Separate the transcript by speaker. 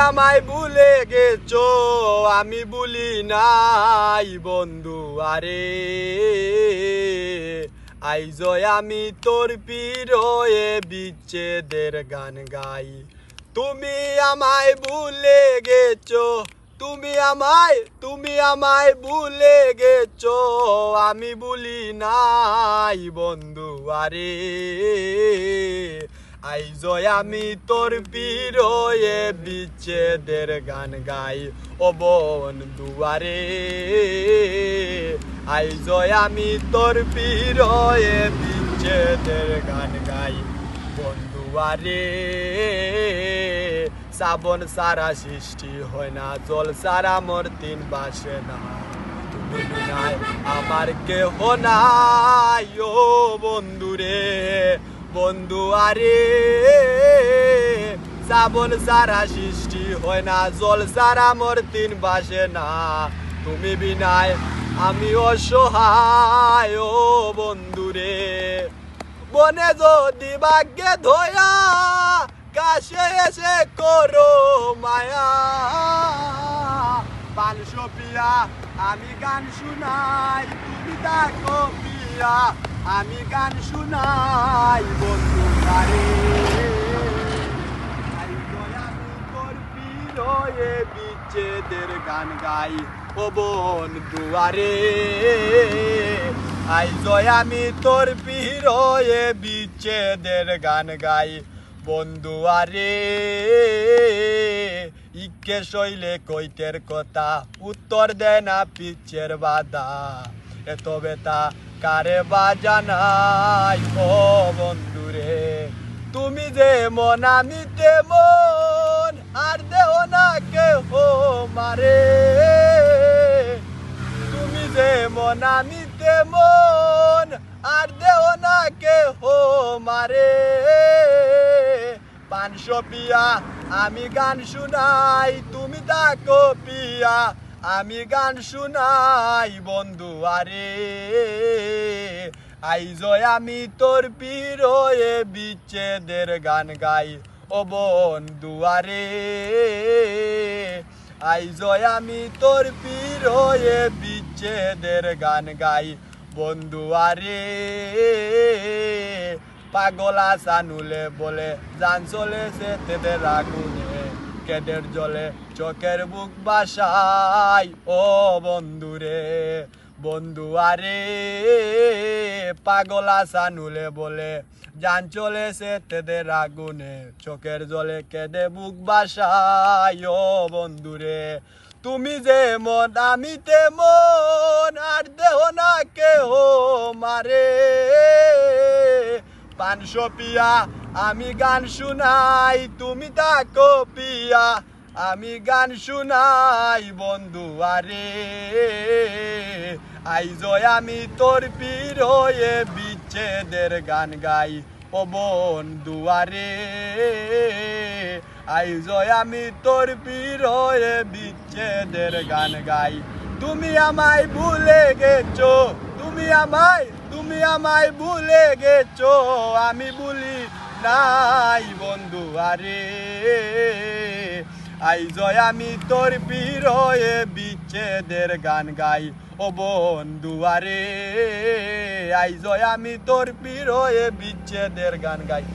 Speaker 1: আমায় ভুলে গেছো, আমি ভুলি নাই বন্ধু। আরে আইজ আমি তোর প্রিয় বিচ্ছেদের গান গাই। তুমি আমায় ভুলে গেছো, তুমি আমায় ভুলে গেছো, আমি ভুলি নাই বন্ধু। আরে আইজ আমি তোর প্রিয় বিচ্ছেদের গান গাই ও বন্ধু। আরে আইজ আমি তোর প্রিয় বিচ্ছেদের গান গাই বন্ধু। আরে শ্রাবণ সারা সৃষ্টি হয় না, জল সারা মোর তিন বাসে না, তুমি নাই আমার কেহ নাই ও বন্ধু রে বন্ধু। আরে শ্রাবণ সারা সৃষ্টি হয় না, জল সারা মোর তিন বাসে না, তুমি বিনায় আমি অসহায় ও বন্ধু রে। বনে যদি ভাগ্যে ধয়া, কাছে এসে করো মায়া, পান সপিয়া আমি গান শুনাই, তুমি দেখো পিয়া আমি গান শুনাই বন্ধু। আরে আমি তোর প্রিয় বিচ্ছেদের গান গাই ও বন্ধু। আরে আইজ আমি তোর প্রিয় বিচ্ছেদের গান গাই বন্ধু। আরে ইকে শৈলে কইতের কথা, উত্তর দেয় না পিচ্ছের বাধা, এত বেতা কারে বাজানাই ও বন্ধু রে। তুমি যে মন আমি তেমন, আর দেহ না কেহ মারে, তুমি যে মন আমি তেমন, আর দেহ না কেহ মারে, পাঁচশো পিয়া আমি গান শুনাই, তুমি তাকো পিয়া আমি গান শুনাই বন্ধু। আরে আইজ আমি তোর প্রিয় বিচ্ছেদের গান গাই ও বন্ধু। আরে আইজ আমি তোর প্রিয় বিচ্ছেদের গান গাই বন্ধু। আরে পাগলা সানুলে বলে জান চলেছে তেদের আগুনে, কেদের জলে চোখের বুক বাসাই ও বন্ধু রে বন্ধু। আরে পাগলা সানুলে বলে জান চলেছে তেদের আগুনে, চোখের জলে কেঁদে বুক বাসাই ও বন্ধু রে। তুমি যে মন আমি তেমন, আর দেহ না কেহ মারে, পাঁচশো পিয়া আমি গান শুনাই, তুমি তাকো পিয়া আমি গান শুনাই বন্ধু। আরে আইজ আমি তোর প্রিয় বিচ্ছেদের গান গাই ও বন্ধু। আরে আইজ আমি তোর প্রিয় বিচ্ছেদের গান গাই। তুমি আমায় ভুলে গেছো, তুমি আমায় ভুলে গেছো, আমি ভুলি নাই বন্ধু। আরে আইজ আমি তোর প্রিয় বিচ্ছেদের গান গাই ও বন্ধু। আরে আইজ আমি তোর প্রিয় বিচ্ছেদের গান গাই।